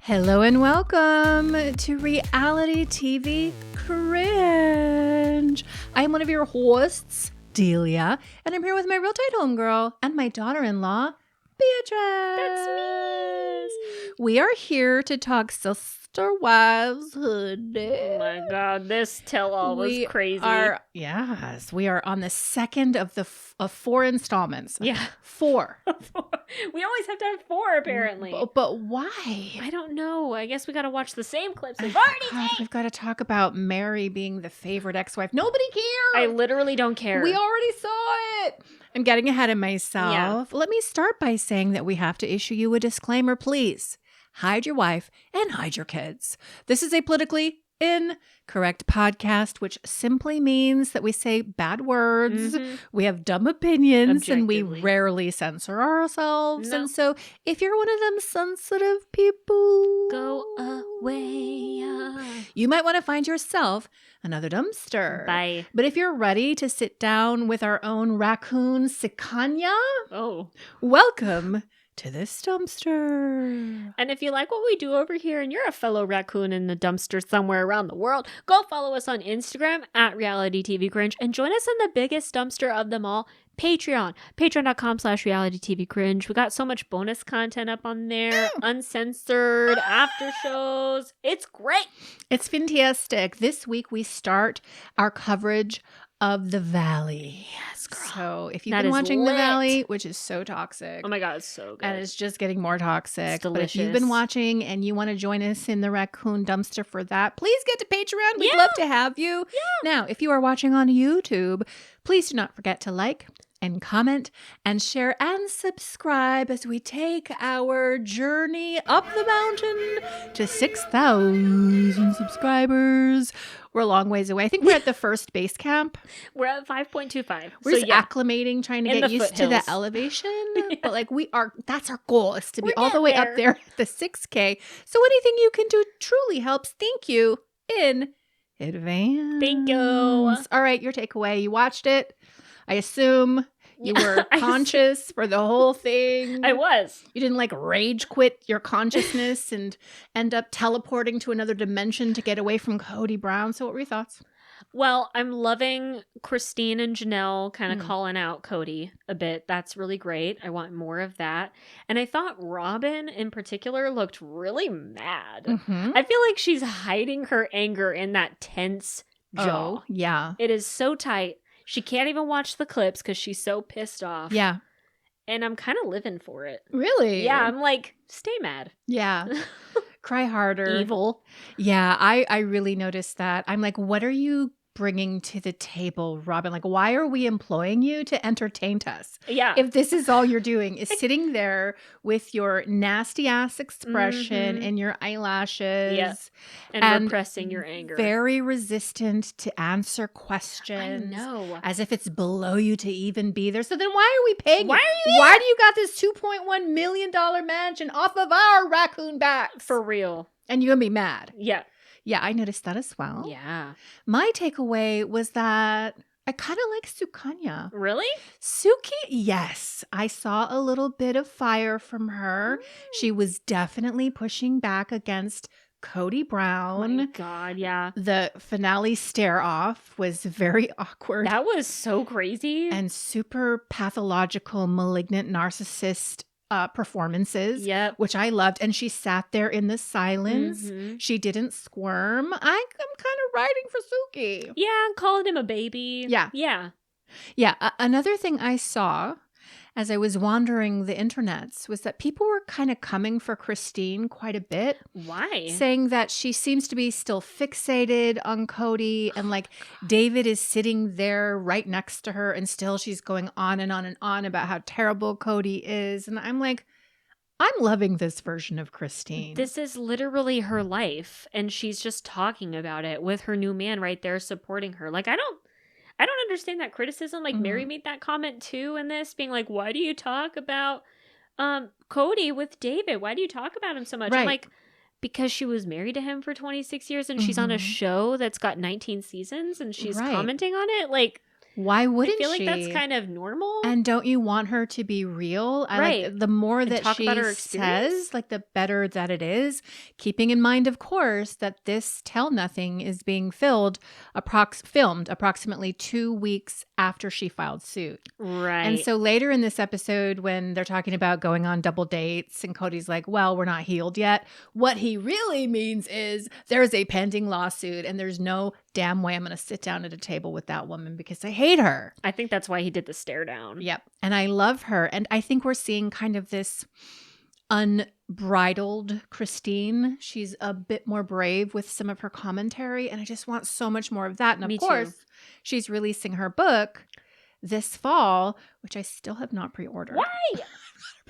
Hello and welcome to Reality TV Cringe. I am one of your hosts, Delia, and I'm here with my real tight homegirl and my daughter-in-law, Beatrice. That's me. We are here to talk sister wives hoodie. Oh my god, this tell-all was crazy. We are on the second of of 4 installments. Yeah. 4. We always have to have 4, apparently. But why? I don't know. I guess we gotta watch the same clips we've already seen. We've got to talk about Mary being the favorite ex-wife. Nobody cares. I literally don't care. We already saw it. I'm getting ahead of myself. Yeah. Let me start by saying that we have to issue you a disclaimer, please. Hide your wife and hide your kids. This is a politically incorrect podcast, which simply means that we say bad words, we have dumb opinions, and we rarely censor ourselves. No. And so if you're one of them sensitive people, go away. You might want to find yourself another dumpster. Bye. But if you're ready to sit down with our own raccoon Sikanya, welcome to this dumpster. And if you like what we do over here and you're a fellow raccoon in the dumpster somewhere around the world, go follow us on Instagram at Reality TV Cringe and join us in the biggest dumpster of them all, Patreon. Patreon.com/Reality TV Cringe. We got so much bonus content up on there, uncensored, after shows. It's great. It's fantastic. This week we start our coverage of The Valley. Yes, girl. So if you've been watching The Valley, which is so toxic. Oh my God, it's so good. And it's just getting more toxic. It's delicious. But if you've been watching and you want to join us in the raccoon dumpster for that, please get to Patreon. We'd love to have you. Yeah. Now, if you are watching on YouTube, please do not forget to like and comment and share and subscribe as we take our journey up the mountain to 6,000 subscribers. We're a long ways away. I think we're at the first base camp. We're at 5.25. We're just acclimating, trying to get used to the elevation. But like that's our goal, is to be all the way up there at the 6K. So anything you can do truly helps. Thank you in advance. Thank you. All right, your takeaway. You watched it. I assume you were conscious for the whole thing. I was. You didn't rage quit your consciousness and end up teleporting to another dimension to get away from Kody Brown. So what were your thoughts? Well, I'm loving Christine and Janelle kind of calling out Kody a bit. That's really great. I want more of that. And I thought Robin in particular looked really mad. I feel like she's hiding her anger in that tense jaw. Oh, yeah. It is so tight. She can't even watch the clips because she's so pissed off. Yeah. And I'm kind of living for it. Really? Yeah, I'm like, stay mad. Yeah. Cry harder. Evil. Yeah, I really noticed that. I'm like, what are you bringing to the table, Robin? Like, why are we employing you to entertain us? Yeah. If this is all you're doing is sitting there with your nasty ass expression and your eyelashes. And repressing your anger. Very resistant to answer questions. I know. As if it's below you to even be there. So then why are we paying Why you? are you Why do you got this $2.1 million mansion off of our raccoon backs? For real. And you're going to be mad. Yeah. Yeah, I noticed that as well. Yeah. My takeaway was that I kind of like Sukanya. Really? Suki, yes. I saw a little bit of fire from her. She was definitely pushing back against Kody Brown. Oh my God, yeah. The finale stare off was very awkward. That was so crazy. And super pathological, malignant narcissist performances, which I loved. And she sat there in the silence. She didn't squirm. I'm kind of riding for Suki. Yeah, calling him a baby. Yeah. Another thing I saw as I was wandering the internets was that people were kind of coming for Christine quite a bit. Why? Saying that she seems to be still fixated on Kody, and David is sitting there right next to her, and still she's going on and on and on about how terrible Kody is. And I'm like, I'm loving this version of Christine. This is literally her life, and she's just talking about it with her new man right there supporting her. I don't understand that criticism. Mary made that comment too in this, being like, why do you talk about Kody with David? Why do you talk about him so much? Right. I'm like, because she was married to him for 26 years and she's on a show that's got 19 seasons and she's commenting on it. Why wouldn't I feel she? like that's kind of normal. And don't you want her to be real? Right. The more And that talk she about her experience? says, like the better that it is. Keeping in mind, of course, that this Tell Nothing is being filmed approximately 2 weeks after she filed suit. Right. And so later in this episode, when they're talking about going on double dates, and Cody's like, well, we're not healed yet. What he really means is there's a pending lawsuit and there's no damn way I'm going to sit down at a table with that woman because I hate her. I think that's why he did the stare down. Yep. And I love her. And I think we're seeing kind of this unbridled Christine. She's a bit more brave with some of her commentary. And I just want so much more of that. And Me of too. course, she's releasing her book this fall, which I still have not pre-ordered. Why?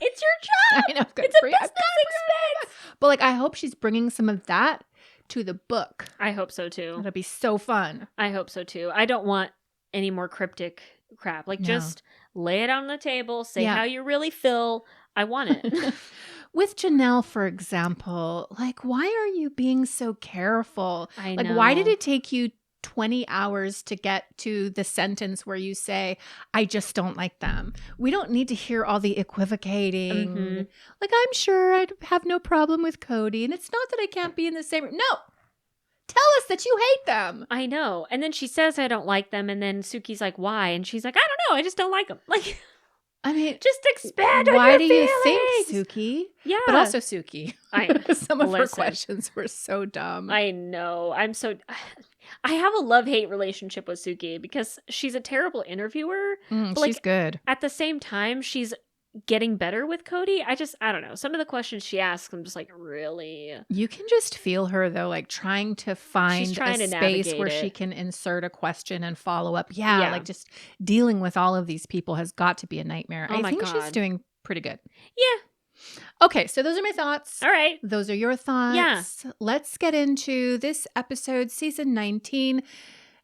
It's your job. I know. It's It's a business expense. But like, I hope she's bringing some of that to the book. I hope so too. That'll be so fun. I hope so too. I don't want any more cryptic crap. Like, No. just lay it on the table. Say Yeah. how you really feel. I want it. With Janelle, for example, like, why are you being so careful? I Like, know. why did it take you 20 hours to get to the sentence where you say, I just don't like them? We don't need to hear all the equivocating. Mhm. Like, I'm sure I'd have no problem with Kody. And it's not that I can't be in the same room. No. Tell us that you hate them. I know. And then she says, I don't like them. And then Suki's like, why? And she's like, I don't know. I just don't like them. Like, I mean, just expand on why your do you feelings. think, Suki? Yeah. But also Suki. I- Some of her listen. questions were so dumb. I know. I have a love-hate relationship with Suki because she's a terrible interviewer. She's like, good. At the same time, she's getting better with Kody. I don't know. Some of the questions she asks, I'm just like, really? You can just feel her, though, like trying to find trying a to space navigate where it. she can insert a question and follow up. Yeah, Yeah. like just dealing with all of these people has got to be a nightmare. Oh I my think she's God. doing pretty good. Yeah. Okay, so those are my thoughts. All right. Those are your thoughts. Yeah. Let's get into this episode, season 19,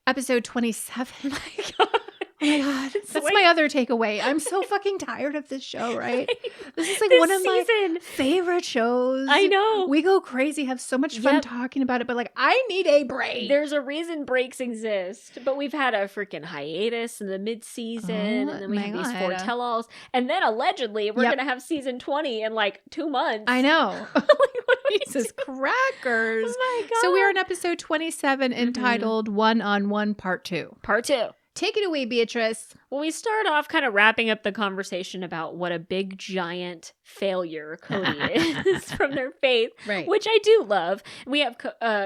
episode 27. Oh my God. That's my other takeaway. I'm so fucking tired of this show, right? This is like This one of my season. favorite shows. I know. We go crazy, have so much fun Yep. talking about it, but like, I need a break. There's a reason breaks exist, but we've had a freaking hiatus in the mid-season, and then we my have these God. foretell-alls, and then allegedly we're Yep. gonna have season 20 in like 2 months. I know. Like, what are we Jesus doing? crackers. Oh my God. So we are in episode 27 entitled One-on-One Part 2. Part 2. Take it away, Beatrice. Well, we start off kind of wrapping up the conversation about what a big, giant failure Kody is from their faith, Right. which I do love. We have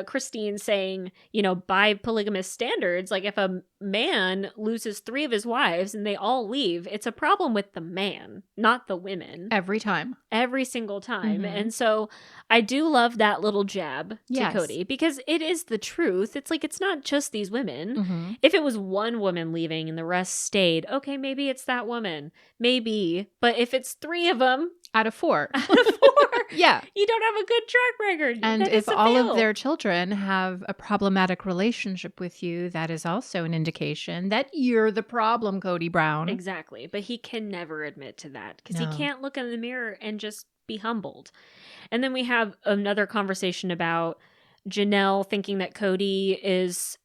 Christine saying, by polygamous standards, like if a man loses 3 of his wives and they all leave, it's a problem with the man, not the women. Every time. Every single time. Mhm. And so I do love that little jab to Yes. Kody because it is the truth. It's like, it's not just these women. Mm-hmm. If it was one woman leaving and the rest stayed, okay, maybe it's that woman. Maybe. But if it's 3 of them Out of 4. out of 4, Yeah. you don't have a good track record. And That if is a all fail. of their children have a problematic relationship with you, that is also an indication that you're the problem, Kody Brown. Exactly. But he can never admit to that because No. he can't look in the mirror and just be humbled. And then we have another conversation about Janelle thinking that Kody is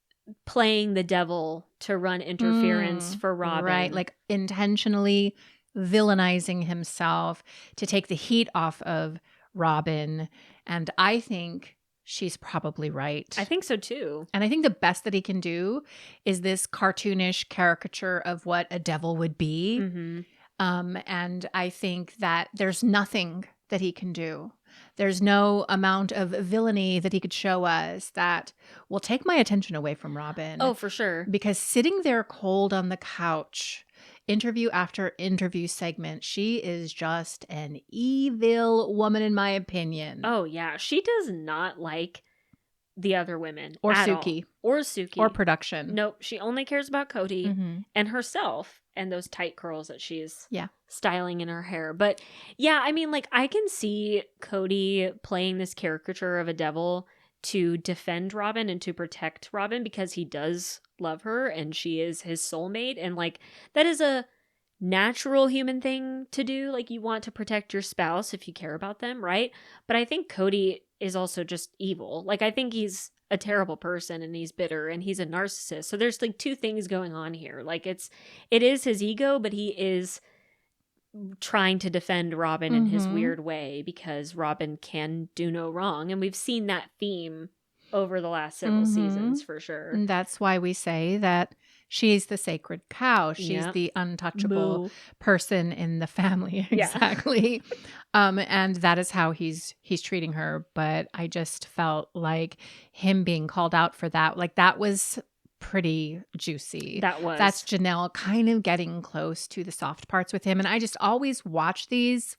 playing the devil to run interference for Robin. Right. Like intentionally villainizing himself to take the heat off of Robin. And I think she's probably right. I think so too. And I think the best that he can do is this cartoonish caricature of what a devil would be. Mm-hmm. And I think that there's nothing that he can do. There's no amount of villainy that he could show us that will take my attention away from Robin. Oh, for sure. Because sitting there cold on the couch, interview after interview segment, she is just an evil woman, in my opinion. Oh, yeah. She does not like the other women. Or at Suki. all. Or Suki. Or production. Nope. She only cares about Kody Mhm. and herself and those tight curls that she's Yeah. styling in her hair. But yeah, I mean, like, I can see Kody playing this caricature of a devil to defend Robin and to protect Robin because he does love her and she is his soulmate. And like, that is a natural human thing to do. Like, you want to protect your spouse if you care about them, right? But I think Kody is also just evil. Like, I think he's a terrible person and he's bitter and he's a narcissist. So there's like two things going on here. Like it is his ego, but he is trying to defend Robin in his weird way because Robin can do no wrong. And we've seen that theme over the last several seasons for sure. And that's why we say that she's the sacred cow. She's the untouchable person in the family. Exactly. And that is how he's treating her. But I just felt like him being called out for that, like that was pretty juicy. That's Janelle kind of getting close to the soft parts with him. And I just always watch these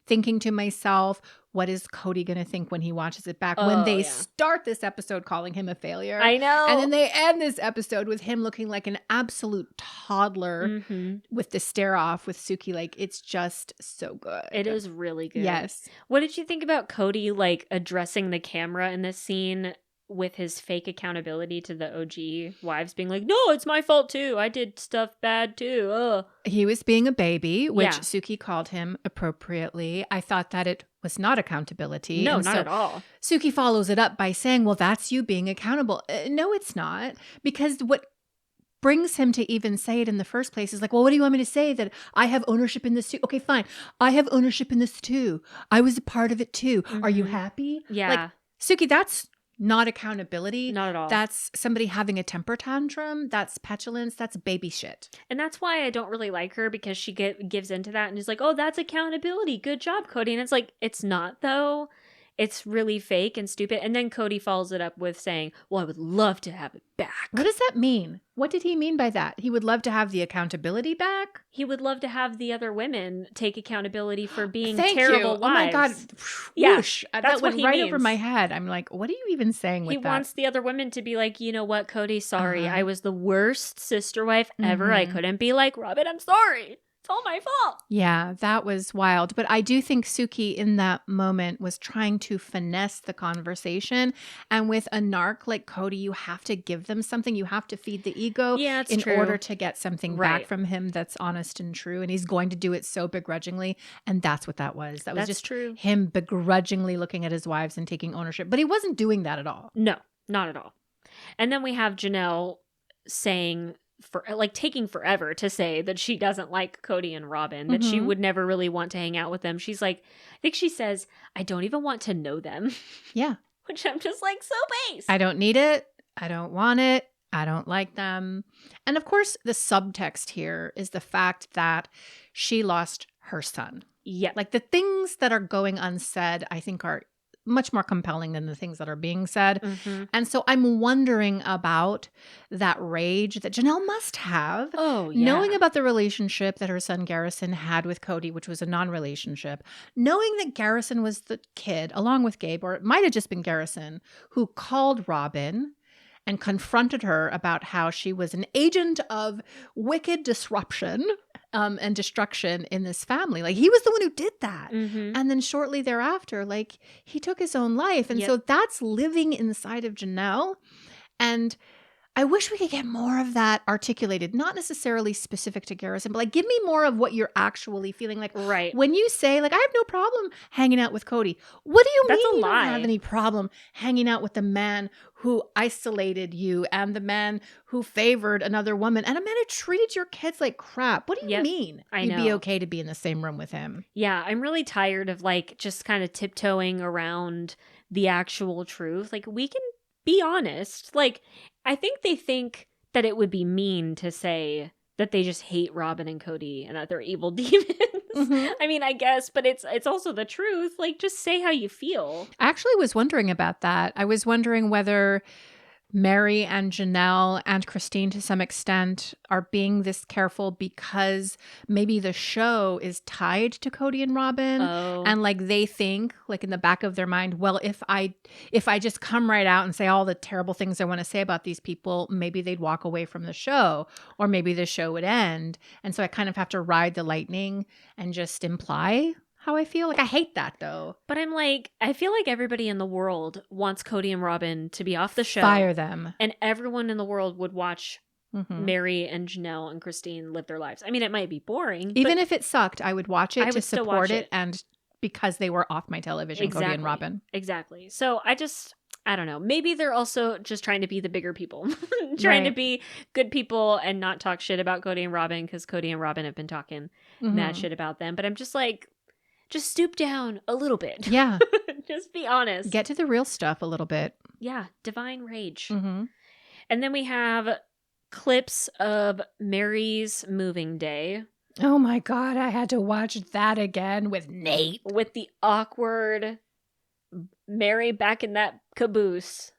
thinking to myself, what is Kody going to think when he watches it back? When they start this episode calling him a failure. I know. And then they end this episode with him looking like an absolute toddler with the stare off with Suki. Like, it's just so good. It is really good. Yes. What did you think about Kody, like, addressing the camera in this scene with his fake accountability to the OG wives being like, no, it's my fault too. I did stuff bad too. Ugh. He was being a baby, which Suki called him appropriately. I thought that it was not accountability. No, not at all. Suki follows it up by saying, well, that's you being accountable. No, it's not. Because what brings him to even say it in the first place is like, well, what do you want me to say? That I have ownership in this too? Okay, fine. I have ownership in this too. I was a part of it too. Are you happy? Yeah. Like, Suki, that's not accountability. Not at all. That's somebody having a temper tantrum. That's petulance. That's baby shit. And that's why I don't really like her, because she gives into that and is like, oh, that's accountability. Good job, Kody. And it's like, it's not though. It's really fake and stupid. And then Kody follows it up with saying, well, I would love to have it back. What does that mean? What did he mean by that? He would love to have the accountability back? He would love to have the other women take accountability for being terrible wives. Oh my God. Whoosh. That's that went what he right means. over my head. I'm like, what are you even saying with that? He wants the other women to be like, you know what, Kody, sorry. I was the worst sister wife ever. I couldn't be like, Robin, I'm sorry. It's all my fault. Yeah, that was wild. But I do think Suki in that moment was trying to finesse the conversation. And with a narc like Kody, you have to give them something. You have to feed the ego in order to get something back from him that's honest and true. And he's going to do it so begrudgingly. And that's what that was. That's just him begrudgingly looking at his wives and taking ownership. But he wasn't doing that at all. No, not at all. And then we have Janelle saying, taking forever to say that she doesn't like Kody and Robin, that she would never really want to hang out with them. She's like, I think she says, I don't even want to know them. Yeah. Which I'm just like, so base. I don't need it. I don't want it. I don't like them. And of course, the subtext here is the fact that she lost her son. Yeah. Like the things that are going unsaid, I think are much more compelling than the things that are being said. And so I'm wondering about that rage that Janelle must have. Oh, yeah. Knowing about the relationship that her son Garrison had with Kody, which was a non-relationship. Knowing that Garrison was the kid, along with Gabe, or it might have just been Garrison, who called Robin and confronted her about how she was an agent of wicked disruption and destruction in this family. Like, he was the one who did that. And then shortly thereafter, like, he took his own life. And so that's living inside of Janelle. And I wish we could get more of that articulated, not necessarily specific to Garrison, but like, give me more of what you're actually feeling like. Right. When you say, like, I have no problem hanging out with Kody. What do you mean you lie. don't have any problem hanging out with the man who isolated you and the man who favored another woman and a man who treated your kids like crap? What do you mean you'd be okay to be in the same room with him? Yeah, I'm really tired of like just kind of tiptoeing around the actual truth. Like, we can be honest. Like, I think they think that it would be mean to say that they just hate Robin and Kody and that they're evil demons. I mean, I guess, but it's also the truth. Like, just say how you feel. I actually was wondering about that. I was wondering whether Mary and Janelle and Christine to some extent are being this careful because maybe the show is tied to Kody and Robin. And like they think, like in the back of their mind, well, if I just come right out and say all the terrible things I want to say about these people, maybe they'd walk away from the show, or maybe the show would end. And so I kind of have to ride the lightning and just imply how I feel. Like, I hate that though. But I'm like, I feel like everybody in the world wants Kody and Robin to be off the show. Fire them. And everyone in the world would watch Mary and Janelle and Christine live their lives. I mean, it might be boring. Even if it sucked, I would watch it to support it and because they were off my television, Kody and Robin. Exactly. So I I don't know. Maybe they're also just trying to be the bigger people, trying to be good people and not talk shit about Kody and Robin, because Kody and Robin have been talking mad shit about them. But I'm just like, just stoop down a little bit. Yeah. Just be honest. Get to the real stuff a little bit. Yeah. Divine rage. Mm-hmm. And then we have clips of Mary's moving day. Oh my God. I had to watch that again with Nate. With the awkward Mary back in that caboose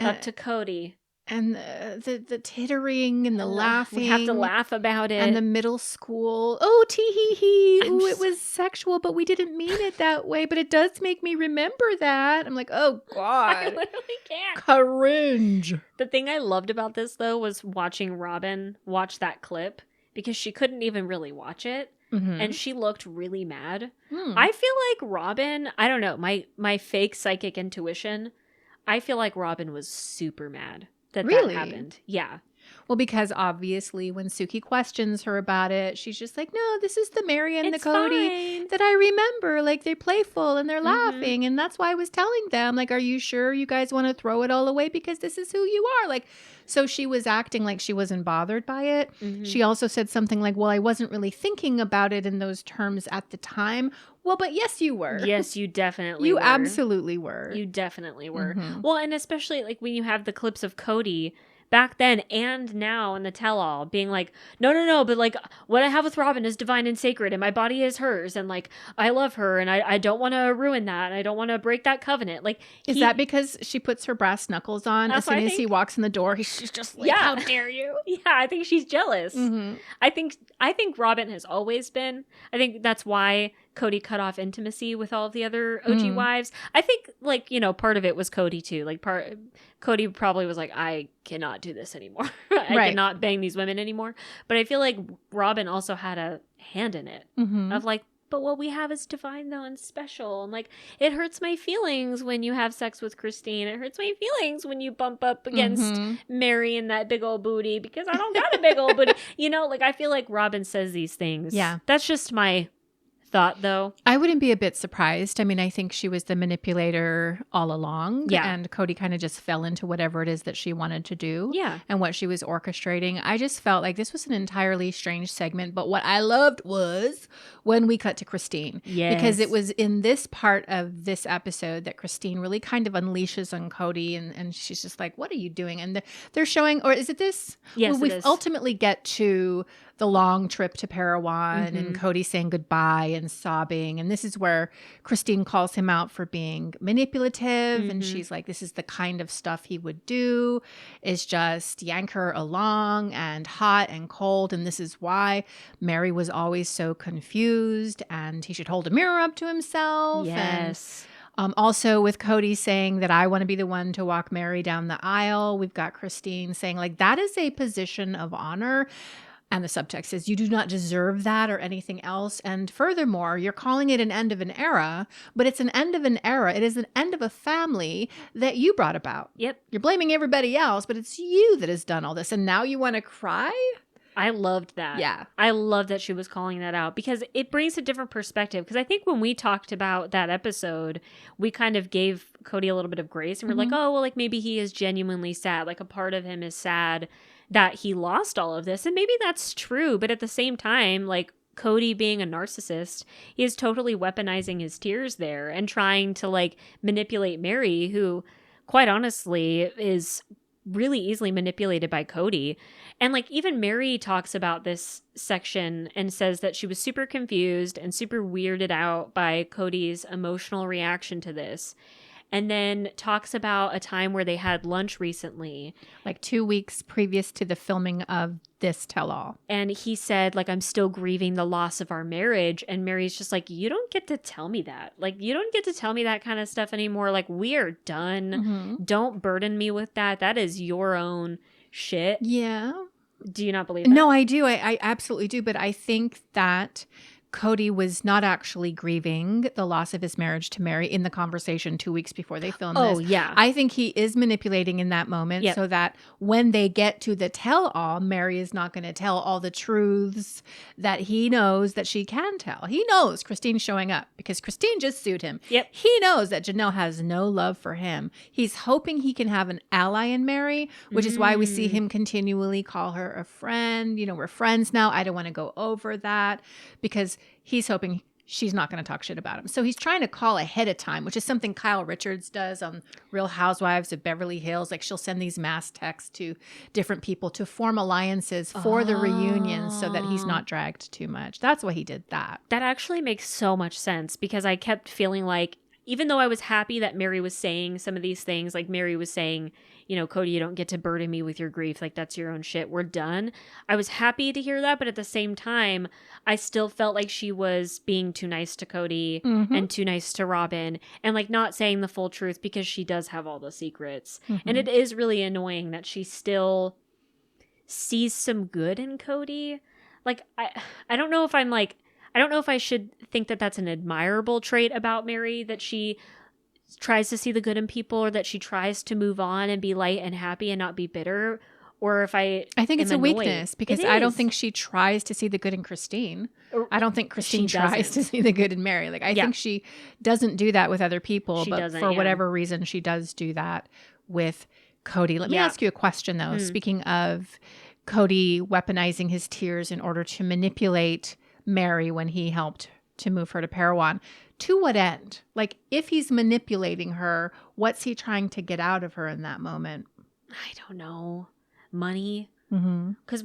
up to Kody. And the tittering and the laughing. We have to laugh about it. And the middle school. Oh, tee-hee-hee. Oh, it was sexual, but we didn't mean it that way. But it does make me remember that. I'm like, oh, God. I literally can't. Cringe. The thing I loved about this, though, was watching Robin watch that clip, because she couldn't even really watch it. Mm-hmm. And she looked really mad. I feel like Robin, I don't know, my fake psychic intuition, I feel like Robin was super mad that happened. Yeah. Well, because obviously when Suki questions her about it, she's just like, no, this is the Mary and the Kody that I remember. Like, they're playful and they're laughing. And that's why I was telling them, like, are you sure you guys want to throw it all away? Because this is who you are. Like, so she was acting like she wasn't bothered by it. She also said something like, well, I wasn't really thinking about it in those terms at the time. Well, but yes, you were. Yes, you definitely were. You absolutely were. You definitely were. Well, and especially like when you have the clips of Kody back then and now in the tell-all being like, no, but like what I have with Robin is divine and sacred and my body is hers and like I love her and I don't want to ruin that and I don't want to break that covenant. Like, is that because she puts her brass knuckles on as soon as he walks in the door? She's just like, how dare you? Yeah, I think she's jealous. I think Robin has always been. I think that's why Kody cut off intimacy with all of the other OG wives. I think, like, you know, part of it was Kody too. Like, Kody probably was like, I cannot do this anymore. I cannot bang these women anymore. But I feel like Robin also had a hand in it of like, but what we have is divine though and special. And like, it hurts my feelings when you have sex with Christine. It hurts my feelings when you bump up against Mary and that big old booty, because I don't got a big old booty. You know, like, I feel like Robin says these things. Yeah. That's just my thought, though. I wouldn't be a bit surprised. I mean, I think she was the manipulator all along. Yeah. And Kody kind of just fell into whatever it is that she wanted to do. Yeah. And what she was orchestrating. I just felt like this was an entirely strange segment. But what I loved was when we cut to Christine. Yes. Because it was in this part of this episode that Christine really kind of unleashes on Kody. And she's just like, what are you doing? And they're showing, or is it this? Yes, well, we it is. ultimately get to the long trip to Parawan and Kody saying goodbye and sobbing. And this is where Christine calls him out for being manipulative. And she's like, this is the kind of stuff he would do, is just yank her along and hot and cold. And this is why Mary was always so confused and he should hold a mirror up to himself. Yes. And also with Kody saying that I want to be the one to walk Mary down the aisle. We've got Christine saying like, that is a position of honor. And the subtext is, you do not deserve that or anything else. And furthermore, you're calling it an end of an era, but it's an end of an era. It is an end of a family that you brought about. Yep. You're blaming everybody else, but it's you that has done all this. And now you want to cry? I loved that. Yeah. I love that she was calling that out, because it brings a different perspective. Because I think when we talked about that episode, we kind of gave Kody a little bit of grace. And we're like, oh, well, like maybe he is genuinely sad. Like a part of him is sad that he lost all of this. And maybe that's true. But at the same time, like Kody being a narcissist, he is totally weaponizing his tears there and trying to like manipulate Mary, who quite honestly is really easily manipulated by Kody. And like even Mary talks about this section and says that she was super confused and super weirded out by Kody's emotional reaction to this. And then talks about a time where they had lunch recently. Like 2 weeks previous to the filming of this tell-all. And he said, like, I'm still grieving the loss of our marriage. And Mary's just like, you don't get to tell me that. Like, you don't get to tell me that kind of stuff anymore. Like, we are done. Don't burden me with that. That is your own shit. Yeah. Do you not believe that? No, I do. I absolutely do. But I think that Kody was not actually grieving the loss of his marriage to Mary in the conversation 2 weeks before they filmed this. Oh, yeah. I think he is manipulating in that moment so that when they get to the tell-all, Mary is not going to tell all the truths that he knows that she can tell. He knows Christine's showing up because Christine just sued him. Yep. He knows that Janelle has no love for him. He's hoping he can have an ally in Mary, which is why we see him continually call her a friend. We're friends now. I don't want to go over that because he's hoping she's not going to talk shit about him. So he's trying to call ahead of time, which is something Kyle Richards does on Real Housewives of Beverly Hills. Like she'll send these mass texts to different people to form alliances for the reunion so that he's not dragged too much. That's why he did that. That actually makes so much sense because I kept feeling like, even though I was happy that Mary was saying some of these things, like Mary was saying, Kody, you don't get to burden me with your grief. Like, that's your own shit. We're done. I was happy to hear that. But at the same time, I still felt like she was being too nice to Kody and too nice to Robin and like not saying the full truth because she does have all the secrets. And it is really annoying that she still sees some good in Kody. Like, I don't know if I'm like, I don't know if I should think that that's an admirable trait about Mary, that she tries to see the good in people or that she tries to move on and be light and happy and not be bitter, or if I think it's a annoyed. weakness because I don't think she tries to see the good in Christine. I don't think Christine tries to see the good in Mary. Like I think she doesn't do that with other people, but for whatever reason she does do that with Kody. Let me ask you a question though. Speaking of Kody weaponizing his tears in order to manipulate Mary when he helped to move her to Parowan. To what end? Like, if he's manipulating her, what's he trying to get out of her in that moment? I don't know. Money? Because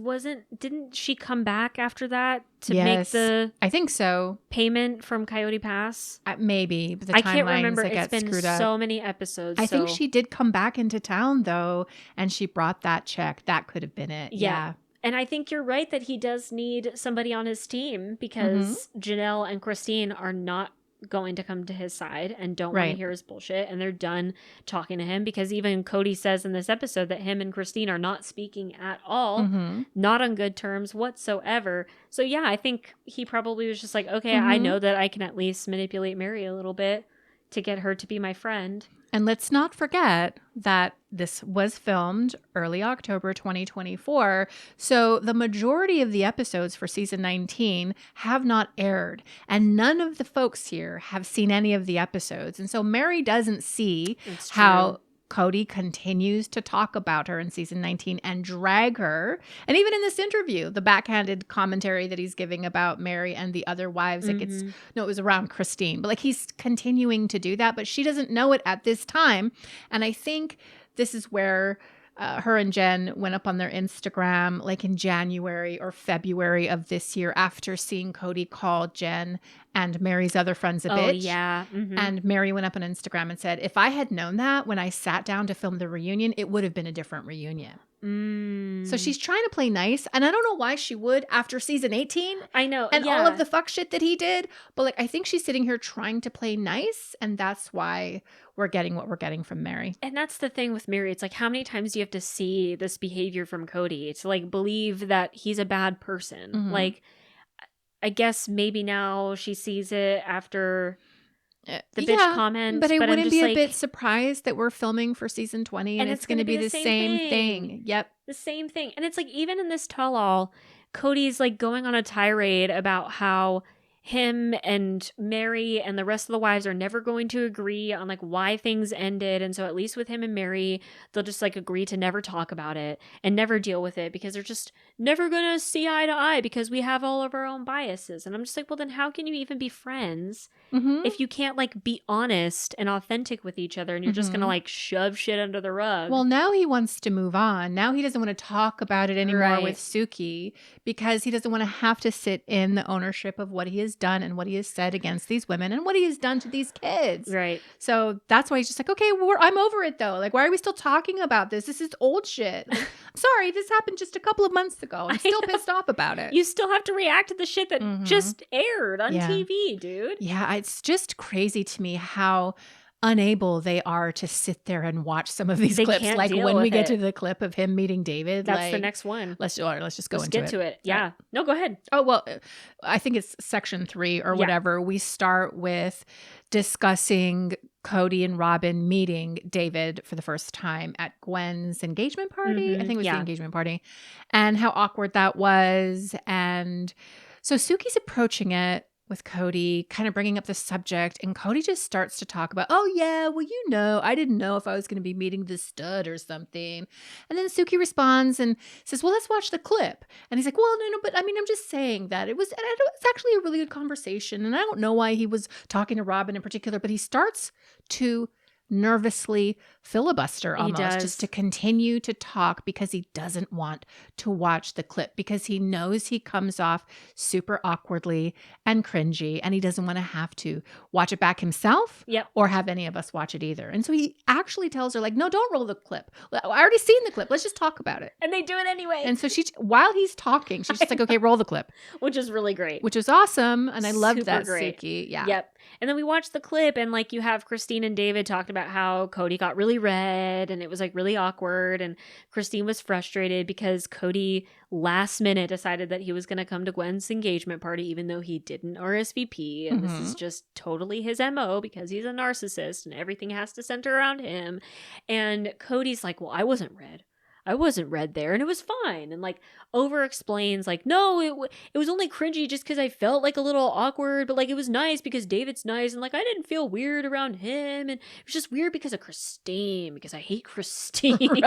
didn't she come back after that to make the I think so payment from Coyote Pass? Maybe, but the I can't remember. It's been so many episodes. I think she did come back into town though, and she brought that check. That could have been it. Yeah. And I think you're right that he does need somebody on his team because Janelle and Christine are not going to come to his side and don't want to hear his bullshit. And they're done talking to him because even Kody says in this episode that him and Christine are not speaking at all, not on good terms whatsoever. So yeah, I think he probably was just like, okay, I know that I can at least manipulate Mary a little bit to get her to be my friend. And let's not forget that this was filmed early October 2024. So the majority of the episodes for season 19 have not aired. And none of the folks here have seen any of the episodes. And so Mary doesn't see how Kody continues to talk about her in season 19 and drag her. And even in this interview, the backhanded commentary that he's giving about Mary and the other wives, like it was around Christine, but like he's continuing to do that, but she doesn't know it at this time. And I think this is where her and Jen went up on their Instagram like in January or February of this year after seeing Kody call Jen and Mary's other friends a bitch. Oh, yeah. And Mary went up on Instagram and said, if I had known that when I sat down to film the reunion, it would have been a different reunion. So she's trying to play nice. And I don't know why she would after season 18. I know. And all of the fuck shit that he did. But like, I think she's sitting here trying to play nice. And that's why we're getting what we're getting from Mary. And that's the thing with Mary. It's like, how many times do you have to see this behavior from Kody to like believe that he's a bad person? Like, I guess maybe now she sees it after the bitch comment. But I wouldn't be a bit surprised that we're filming for season 20 and it's going to be the same thing. Yep. The same thing. And it's like, even in this tell-all, Cody's like going on a tirade about how him and Mary and the rest of the wives are never going to agree on like why things ended. And so at least with him and Mary, they'll just like agree to never talk about it and never deal with it because they're just never going to see eye to eye because we have all of our own biases. And I'm just like, well, then how can you even be friends if you can't like be honest and authentic with each other and you're just going to like shove shit under the rug? Well, now he wants to move on. Now he doesn't want to talk about it anymore with Suki because he doesn't want to have to sit in the ownership of what he has done and what he has said against these women and what he has done to these kids. Right. So that's why he's just like, okay, I'm over it though. Like, why are we still talking about this? This is old shit. Like, I'm sorry, this happened just a couple of months ago. I'm still pissed off about it. You still have to react to the shit that just aired on TV, dude. Yeah, it's just crazy to me how unable they are to sit there and watch some of these They clips. can't Like deal when we with get to it. the clip of him meeting David. That's like, the next one. Let's just go Let's into get to it. Yeah. Right. No, go ahead. Oh, well, I think it's section 3 or whatever. We start with discussing Kody and Robin meeting David for the first time at Gwen's engagement party. I think it was the engagement party, and how awkward that was. And so Suki's approaching it with Kody, kind of bringing up the subject, and Kody just starts to talk about, oh yeah, well, I didn't know if I was going to be meeting this stud or something. And then Suki responds and says, well, let's watch the clip. And he's like, well, no, but I mean, I'm just saying that it's actually a really good conversation. And I don't know why he was talking to Robin in particular, but he starts to nervously filibuster almost, just to continue to talk because he doesn't want to watch the clip, because he knows he comes off super awkwardly and cringy, and he doesn't want to have to watch it back himself or have any of us watch it either. And so he actually tells her, like, no, don't roll the clip. I already seen the clip. Let's just talk about it. And they do it anyway. And so while he's talking, she's just like, okay, roll the clip. Which is really great. Which is awesome. And I loved that, great. Suki. Yeah. Yep. And then we watch the clip, and like you have Christine and David talking about how Kody got really red and it was like really awkward, and Christine was frustrated because Kody last minute decided that he was going to come to Gwen's engagement party even though he didn't RSVP, and this is just totally his MO because he's a narcissist and everything has to center around him. And Cody's like, well, I wasn't red there and it was fine, and like over explains like, no, it was only cringy just because I felt like a little awkward, but like it was nice because David's nice, and like I didn't feel weird around him, and it was just weird because of Christine, because I hate Christine.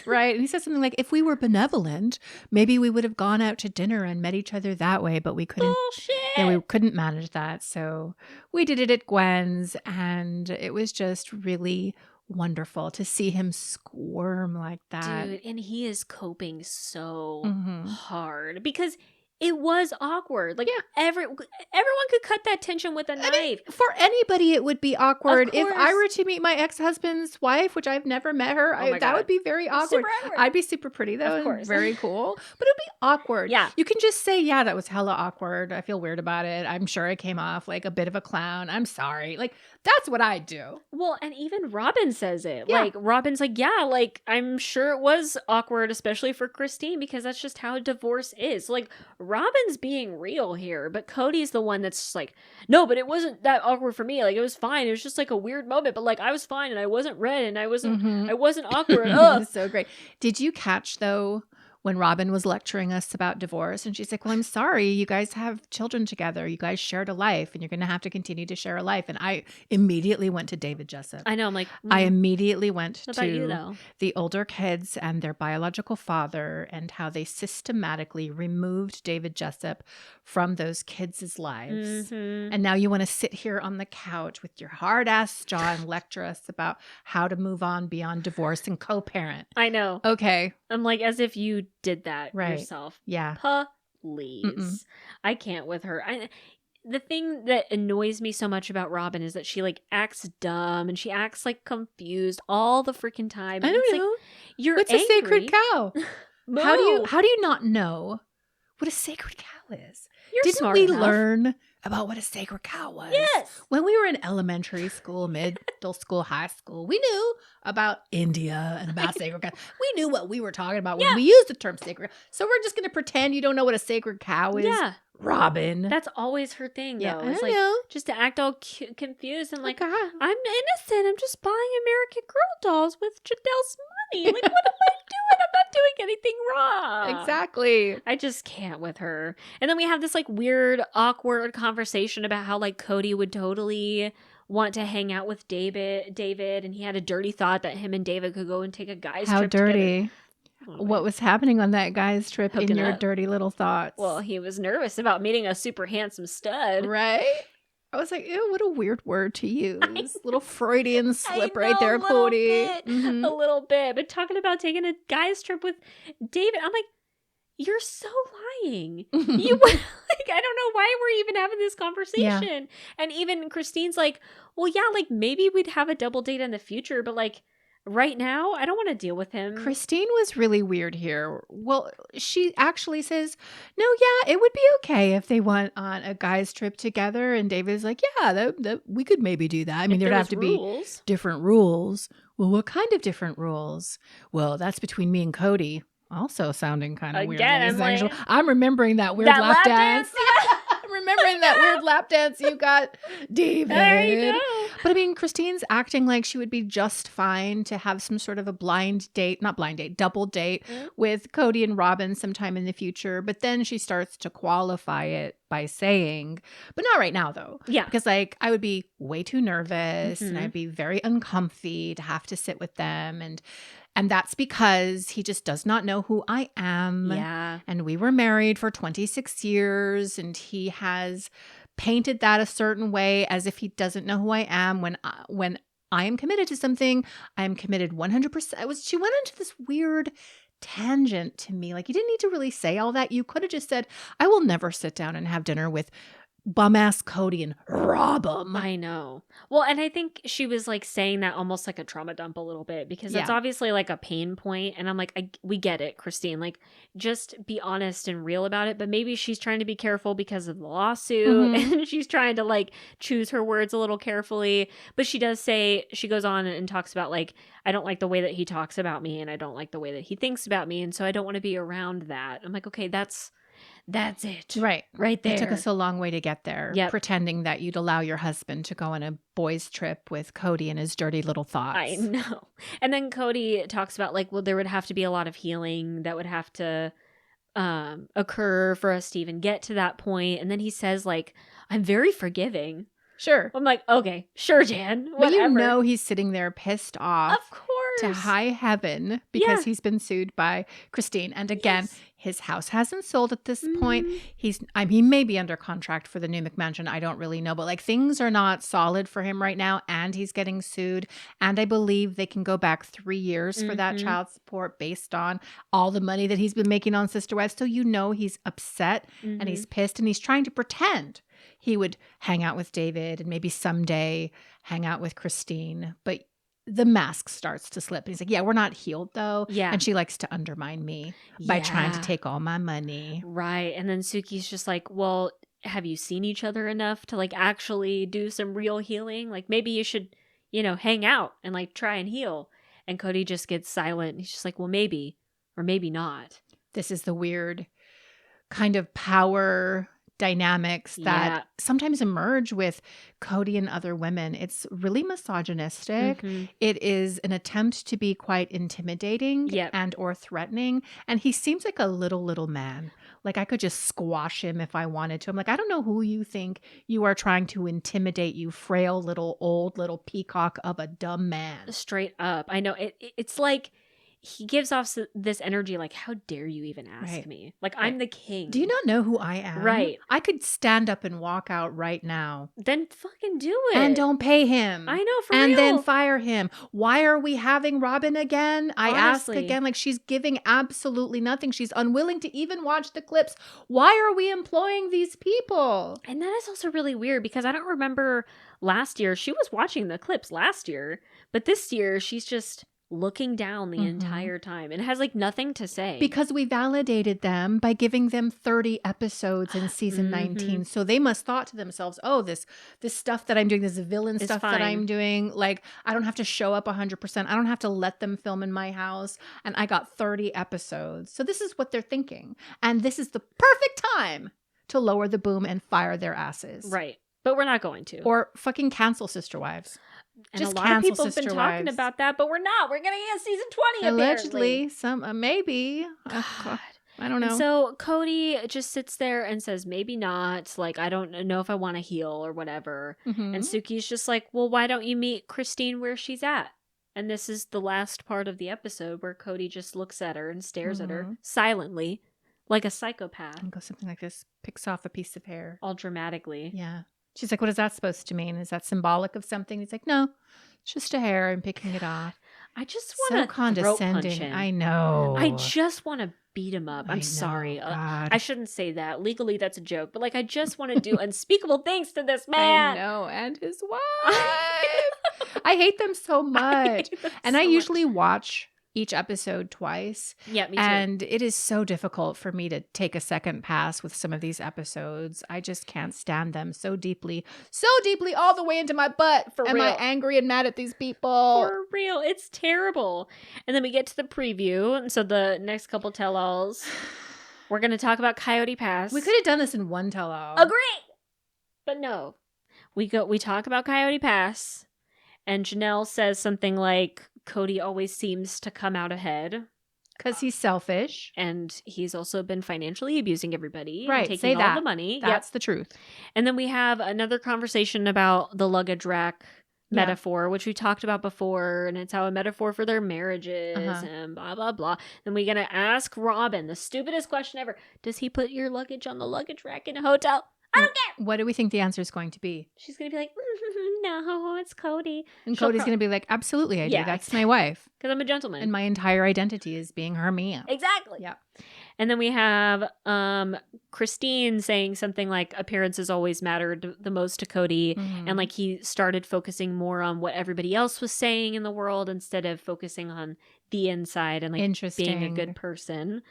Right. And he says something like, if we were benevolent, maybe we would have gone out to dinner and met each other that way, but we couldn't. Bullshit. Yeah, we couldn't manage that, so we did it at Gwen's, and it was just really wonderful to see him squirm like that. Dude, and he is coping so hard because it was awkward. Like everyone could cut that tension with a knife. For anybody, it would be awkward. If I were to meet my ex-husband's wife, which I've never met her, that would be very awkward. I'd be super pretty though, and very cool, but it'd be awkward. Yeah, you can just say, yeah, that was hella awkward. I feel weird about it. I'm sure I came off like a bit of a clown. I'm sorry. Like that's what I do. Well, and even Robin says it. Yeah. Like Robin's like, yeah, like I'm sure it was awkward, especially for Christine, because that's just how divorce is. Like Robin's being real here, but Cody's the one that's just like, no, but it wasn't that awkward for me. Like it was fine. It was just like a weird moment, but like I was fine and I wasn't red and I wasn't awkward. Ugh. So great. Did you catch though when Robin was lecturing us about divorce, and she's like, well, I'm sorry, you guys have children together. You guys shared a life and you're going to have to continue to share a life. And I immediately went to David Jessup. I know. I'm like, I immediately went to the older kids and their biological father, and how they systematically removed David Jessup from those kids' lives. And now you want to sit here on the couch with your hard ass jaw and lecture us about how to move on beyond divorce and co-parent. I know. Okay. I'm like, as if you did that yourself. Yeah. Please. I can't with her. The thing that annoys me so much about Robin is that she like acts dumb and she acts like confused all the freaking time. I don't know. Like, you're What's angry. a sacred cow? How do you not know what a sacred cow is? Didn't we learn about what a sacred cow was? Yes. When we were in elementary school, middle school, high school, we knew about India and about sacred cows. We knew what we were talking about when we used the term sacred. So we're just going to pretend you don't know what a sacred cow is? Yeah. Robin. That's always her thing, though. It's like, just to act all confused and like, I'm innocent. I'm just buying American Girl dolls with Jadel's money. Like, what am I doing? I'm not doing anything wrong. Exactly. I just can't with her. And then we have this like weird, awkward conversation about how like Kody would totally want to hang out with David, and he had a dirty thought that him and David could go and take a guy's trip How dirty? Together. What was happening on that guy's trip in your dirty little thoughts? Well, he was nervous about meeting a super handsome stud. Right? I was like, ew, what a weird word to use. Little Freudian slip right there, Kody. A little bit. But talking about taking a guy's trip with David, I'm like, you're so lying. You like, I don't know why we're even having this conversation. Yeah. And even Christine's like, well, yeah, like maybe we'd have a double date in the future, but like, right now, I don't want to deal with him. Christine was really weird here. Well, she actually says, no, yeah, it would be okay if they went on a guy's trip together. And David's like, yeah, that we could maybe do that. I mean, If there'd there have was to rules. be different rules. Well, what kind of different rules? Well, that's between me and Cody. Also sounding kind of Again, weirdly I'm like, sexual. I'm remembering that weird that lap dance. Yeah. I'm remembering that weird lap dance you got, David. There you go. But I mean, Christine's acting like she would be just fine to have some sort of a double date with Cody and Robin sometime in the future. But then she starts to qualify it by saying, but not right now though. Yeah. Because like I would be way too nervous and I'd be very uncomfy to have to sit with them. And that's because he just does not know who I am. Yeah. And we were married for 26 years and he has painted that a certain way as if he doesn't know who I am. When I am committed to something, I am committed 100%. She went into this weird tangent to me. Like, you didn't need to really say all that. You could have just said, I will never sit down and have dinner with bum-ass Cody and rob him. I know. Well, and I think she was like saying that almost like a trauma dump a little bit because that's obviously like a pain point. And I'm like, we get it, Christine. Like, just be honest and real about it. But maybe she's trying to be careful because of the lawsuit and she's trying to like choose her words a little carefully. But she does say, she goes on and talks about like, I don't like the way that he talks about me and I don't like the way that he thinks about me. And so I don't want to be around that. I'm like, okay, that's it. Right there. It took us a long way to get there. Yep. Pretending that you'd allow your husband to go on a boys' trip with Cody and his dirty little thoughts. I know. And then Cody talks about like, well, there would have to be a lot of healing that would have to occur for us to even get to that point. And then he says like, I'm very forgiving. Sure. I'm like, okay, sure, Jan. Whatever. But you know he's sitting there pissed off. Of course. To high heaven because he's been sued by Christine. And again, his house hasn't sold at this point. He may be under contract for the new McMansion. I don't really know. But like things are not solid for him right now. And he's getting sued. And I believe they can go back 3 years for that child support based on all the money that he's been making on Sister Wives. So you know he's upset and he's pissed and he's trying to pretend he would hang out with David and maybe someday hang out with Christine. But the mask starts to slip. And he's like, yeah, we're not healed though. Yeah. And she likes to undermine me by trying to take all my money. Right. And then Suki's just like, well, have you seen each other enough to like actually do some real healing? Like maybe you should, hang out and like try and heal. And Cody just gets silent. He's just like, well, maybe or maybe not. This is the weird kind of power dynamics that sometimes emerge with Cody and other women. It's really misogynistic. It is an attempt to be quite intimidating and or threatening. And he seems like a little man. Like I could just squash him if I wanted to. I'm like, I don't know who you think you are trying to intimidate, you frail little peacock of a dumb man. Straight up. I know. It's like he gives off this energy like, how dare you even ask me? Like, I'm the king. Do you not know who I am? Right. I could stand up and walk out right now. Then fucking do it. And don't pay him. I know, for real. And then fire him. Why are we having Robin again? I ask again, like she's giving absolutely nothing. She's unwilling to even watch the clips. Why are we employing these people? And that is also really weird because I don't remember last year. She was watching the clips last year, but this year she's just looking down the entire time and has like nothing to say. Because we validated them by giving them 30 episodes in season 19. So they must thought to themselves, oh, this stuff that I'm doing, this villain stuff that I'm doing, like I don't have to show up 100%. I don't have to let them film in my house. And I got 30 episodes. So this is what they're thinking. And this is the perfect time to lower the boom and fire their asses. Right. But we're not going to. Or fucking cancel Sister Wives. And just a lot of people have been Sister talking Wives. about that, but we're not. We're going to get season 20 Allegedly. Some maybe. God. I don't know. And so Cody just sits there and says, maybe not. Like, I don't know if I want to heal or whatever. And Suki's just like, well, why don't you meet Christine where she's at? And this is the last part of the episode where Cody just looks at her and stares at her silently like a psychopath. And goes something like this, picks off a piece of hair. All dramatically. Yeah. She's like, what is that supposed to mean? Is that symbolic of something? He's like, no, it's just a hair and picking it off. I just want to condescending. Punch him. I know. I just want to beat him up. I'm sorry. I shouldn't say that. Legally, that's a joke. But like, I just want to do unspeakable things to this man. I know. And his wife. I hate them so much. I so usually watch each episode twice. Yeah, me too. And it is so difficult for me to take a second pass with some of these episodes. I just can't stand them so deeply all the way into my butt. For Am real. I angry and mad at these people? For real. It's terrible. And then we get to the preview. And so the next couple tell-alls, we're going to talk about Coyote Pass. We could have done this in one tell-all. Agree. But no. We talk about Coyote Pass. And Janelle says something like, Kody always seems to come out ahead. Because he's selfish. And he's also been financially abusing everybody. Right, And taking say all that. the money. That's the truth. And then we have another conversation about the luggage rack metaphor, which we talked about before. And it's how a metaphor for their marriages and blah, blah, blah. Then we're going to ask Robin the stupidest question ever. Does he put your luggage on the luggage rack in a hotel? I don't care. What do we think the answer is going to be? She's going to be like, no, it's Kody. And Cody's going to be like, absolutely, I do. That's my wife. Because I'm a gentleman. And my entire identity is being her man. Exactly. Yeah. And then we have Christine saying something like appearances always mattered the most to Kody. Mm-hmm. And like he started focusing more on what everybody else was saying in the world instead of focusing on the inside and like being a good person.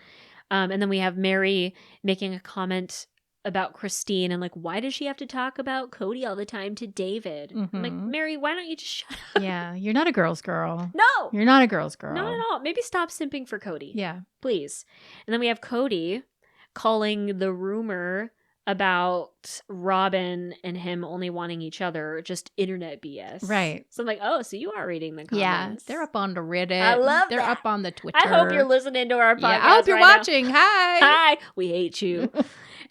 And then we have Mary making a comment about Christine and like, why does she have to talk about Kody all the time to David? I'm like, Mary, why don't you just shut up? Yeah, you're not a girl's girl. No! You're not a girl's girl. Not at all. Maybe stop simping for Kody. Yeah. Please. And then we have Kody calling the rumor about Robin and him only wanting each other just internet BS. Right. So I'm like, oh, so you are reading the comments. Yeah, they're up on the Reddit. I love They're that. up on the Twitter. I hope you're listening to our podcast. Yeah, I hope you're watching. Now. Hi. Hi. We hate you.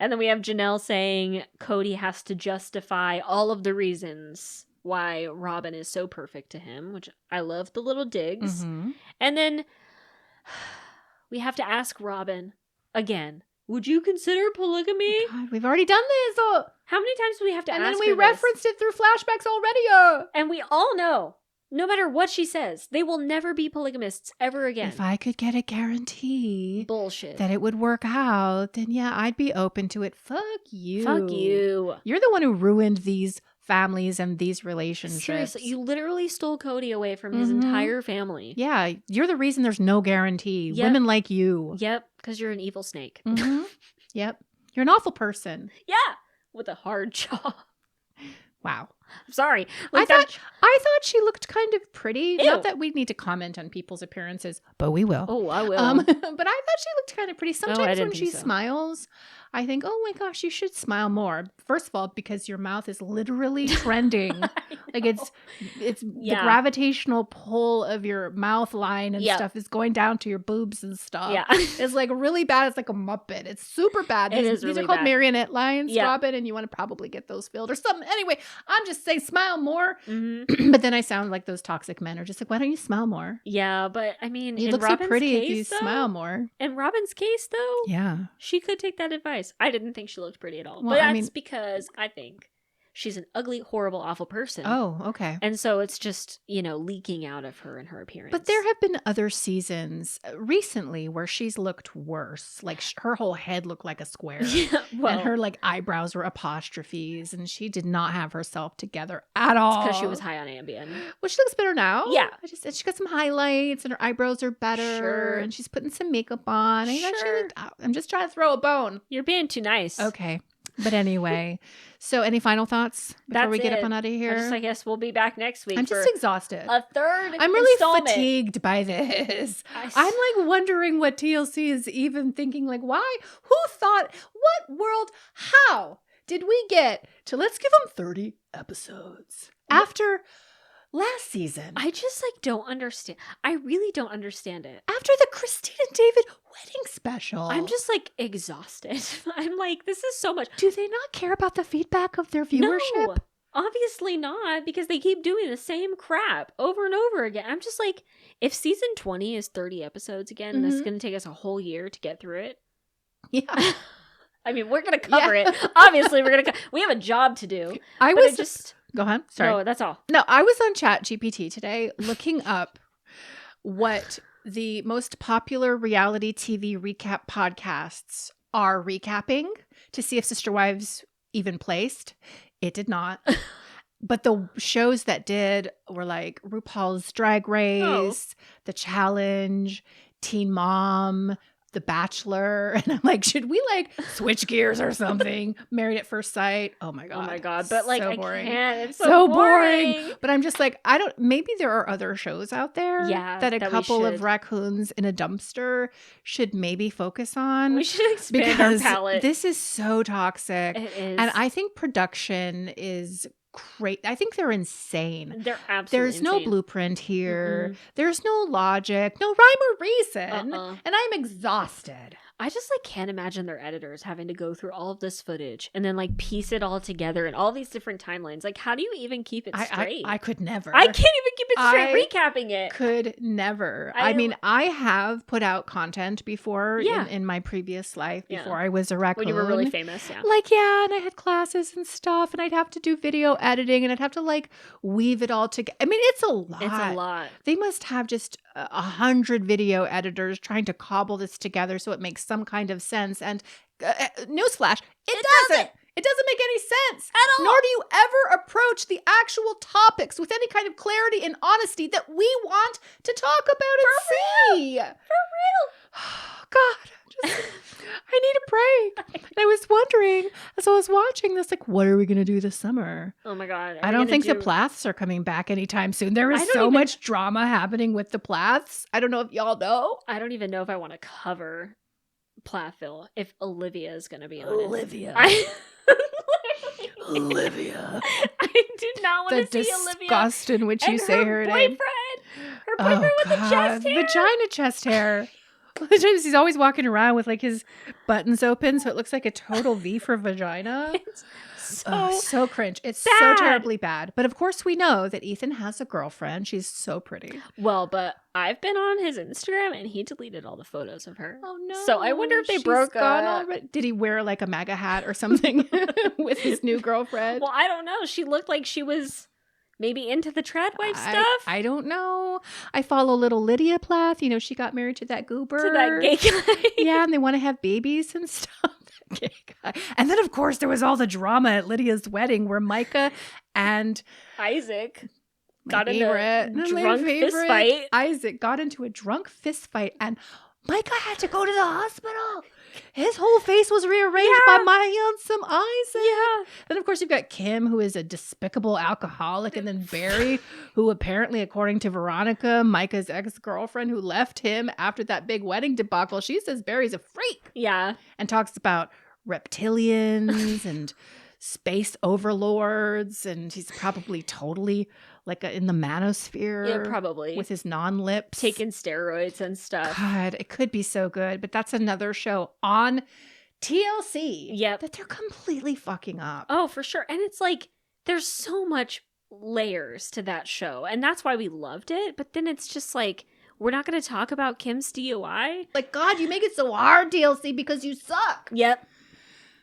And then we have Janelle saying Kody has to justify all of the reasons why Robin is so perfect to him, which I love the little digs. Mm-hmm. And then we have to ask Robin again, would you consider polygamy? God, we've already done this. How many times do we have to ask her And then this? we referenced it through flashbacks already. And we all know, no matter what she says, they will never be polygamists ever again. If I could get a guarantee Bullshit. that it would work out, then yeah, I'd be open to it. Fuck you. Fuck you. You're the one who ruined these families and these relationships. Seriously, you literally stole Kody away from his entire family. Yeah, you're the reason there's no guarantee. Yep. Women like you. Yep, because you're an evil snake. Mm-hmm. Yep. You're an awful person. Yeah, with a hard jaw. Wow. I'm sorry. I thought she looked kind of pretty. Ew. Not that we need to comment on people's appearances, but we will. Oh, I will. But I thought she looked kind of pretty. Sometimes when she so. smiles, I think, oh my gosh, you should smile more. First of all, because your mouth is literally trending. Like it's the gravitational pull of your mouth line and stuff is going down to your boobs and stuff. Yeah. It's like really bad. It's like a Muppet. It's super bad. These are called marionette lines, Robin, and you want to probably get those filled or something. Anyway, I'm just saying smile more. Mm-hmm. But then I sound like those toxic men are just like, why don't you smile more? Yeah, but I mean, you in look Robin's so pretty case, if you though, smile more. In Robin's case, though, Yeah. she could take that advice. I didn't think she looked pretty at all. Well, but that's because I think she's an ugly, horrible, awful person. Oh, okay. And so it's just, leaking out of her and her appearance. But there have been other seasons recently where she's looked worse. Like her whole head looked like a square. Yeah, well, and her eyebrows were apostrophes, and she did not have herself together at all. because she was high on Ambien. Well, she looks better now. Yeah. And she got some highlights and her eyebrows are better. Sure. And she's putting some makeup on. I thought she Sure. looked out. I'm just trying to throw a bone. You're being too nice. Okay. But anyway, so any final thoughts before we get up and out of here? I guess we'll be back next week. I'm just exhausted. A third I'm really installment. fatigued by this. I'm like wondering what TLC is even thinking. Like, why? Who thought? What world? How did we get to let's give them 30 episodes after last season? I just don't understand. I really don't understand it. After the Christine and David wedding special. I'm just exhausted. I'm like, this is so much. Do they not care about the feedback of their viewership? No, obviously not, because they keep doing the same crap over and over again. I'm just like, if season 20 is 30 episodes again, and this is going to take us a whole year to get through it. Yeah. I mean, we're going to cover it. Obviously, we have a job to do. Go ahead. Sorry. No, that's all. No, I was on ChatGPT today looking up what the most popular reality TV recap podcasts are recapping to see if Sister Wives even placed. It did not. But the shows that did were like RuPaul's Drag Race, The Challenge, Teen Mom, The Bachelor. And I'm like, should we like switch gears or something? Married at First Sight. Oh my God. Oh my God. But like, so boring. I can't. It's so boring. But I'm just like, maybe there are other shows out there that a couple of raccoons in a dumpster should maybe focus on. We should expand our palette. This is so toxic. It is. And I think production is great. I think they're insane. They're absolutely There's no insane. blueprint here. Mm-mm. There's no logic, no rhyme or reason. Uh-uh. And I'm exhausted. I just like can't imagine their editors having to go through all of this footage and then like piece it all together in all these different timelines. Like, how do you even keep it straight? I could never. I can't even keep it straight recapping it. Could never. I mean, I have put out content before in my previous life before I was a raccoon. When you were really famous, Like, and I had classes and stuff, and I'd have to do video editing, and I'd have to like weave it all together. I mean, it's a lot. It's a lot. They must have just 100 video editors trying to cobble this together so it makes some kind of sense. And newsflash, it doesn't. It doesn't make any sense at all. Nor do you ever approach the actual topics with any kind of clarity and honesty that we want to talk about and see. For real. God, I need a break. And I was wondering, as I was watching this, like, what are we going to do this summer? Oh my God. I don't think the Plaths are coming back anytime soon. There is so much drama happening with the Plaths. I don't know if y'all know. I don't even know if I want to cover Plathville if Olivia is going to be on Olivia. Olivia. I do not want to see Olivia. The disgust in which you say her name. Her boyfriend with the chest hair. Vagina chest hair. He's always walking around with like his buttons open, so it looks like a total V for vagina. It's so cringe. It's bad. So terribly bad. But of course we know that Ethan has a girlfriend. She's so pretty. Well, but I've been on his Instagram and he deleted all the photos of her. Oh no. So I wonder if they broke up. Did he wear like a MAGA hat or something with his new girlfriend? Well, I don't know. She looked like she was maybe into the trad wife stuff. I don't know. I follow little Lydia Plath. You know, she got married to that goober. To that gay guy. Yeah, and they want to have babies and stuff. That gay guy. And then, of course, there was all the drama at Lydia's wedding where Micah and Isaac got into a drunk fist fight. Isaac got into a drunk fist fight, and Micah had to go to the hospital. His whole face was rearranged by my handsome Isaac. Yeah. Then, of course, you've got Kim, who is a despicable alcoholic, and then Barry, who apparently, according to Veronica, Micah's ex-girlfriend, who left him after that big wedding debacle, she says Barry's a freak. Yeah. And talks about reptilians and space overlords, and he's probably totally like in the manosphere. Yeah, probably. With his non-lips. Taking steroids and stuff. God, it could be so good, but that's another show on TLC. Yep. That they're completely fucking up. Oh, for sure. And it's like, there's so much layers to that show, and that's why we loved it. But then it's just like, we're not going to talk about Kim's DUI? Like, God, you make it so hard, TLC, because you suck. Yep.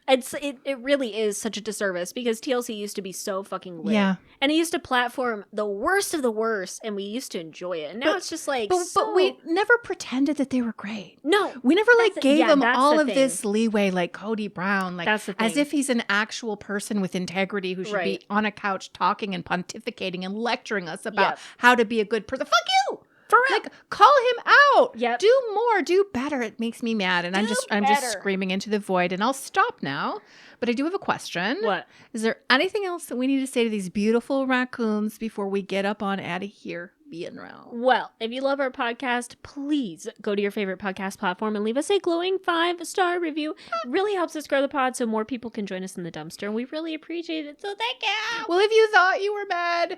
It really is such a disservice because TLC used to be so fucking lit. Yeah. And it used to platform the worst of the worst, and we used to enjoy it. And now it's just like, but we never pretended that they were great. No. We never gave them all of thing. This leeway, like Cody Brown, like that's the thing. As if he's an actual person with integrity who should be on a couch talking and pontificating and lecturing us about how to be a good person. Fuck you! For real. Like, call him out. Yep. Do more. Do better. It makes me mad. And I'm just screaming into the void. And I'll stop now. But I do have a question. What? Is there anything else that we need to say to these beautiful raccoons before we get up on out of here being around? Well, if you love our podcast, please go to your favorite podcast platform and leave us a glowing 5-star review. It really helps us grow the pod so more people can join us in the dumpster. And we really appreciate it. So thank you. Well, if you thought you were mad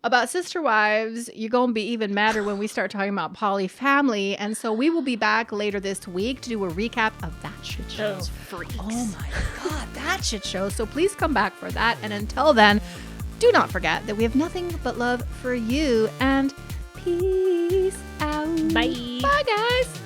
about Sister Wives, you're going to be even madder when we start talking about poly family. And so we will be back later this week to do a recap of that shit show. Those freaks. Oh my God, that shit show. So please come back for that. And until then, do not forget that we have nothing but love for you, and peace out. Bye. Bye, guys.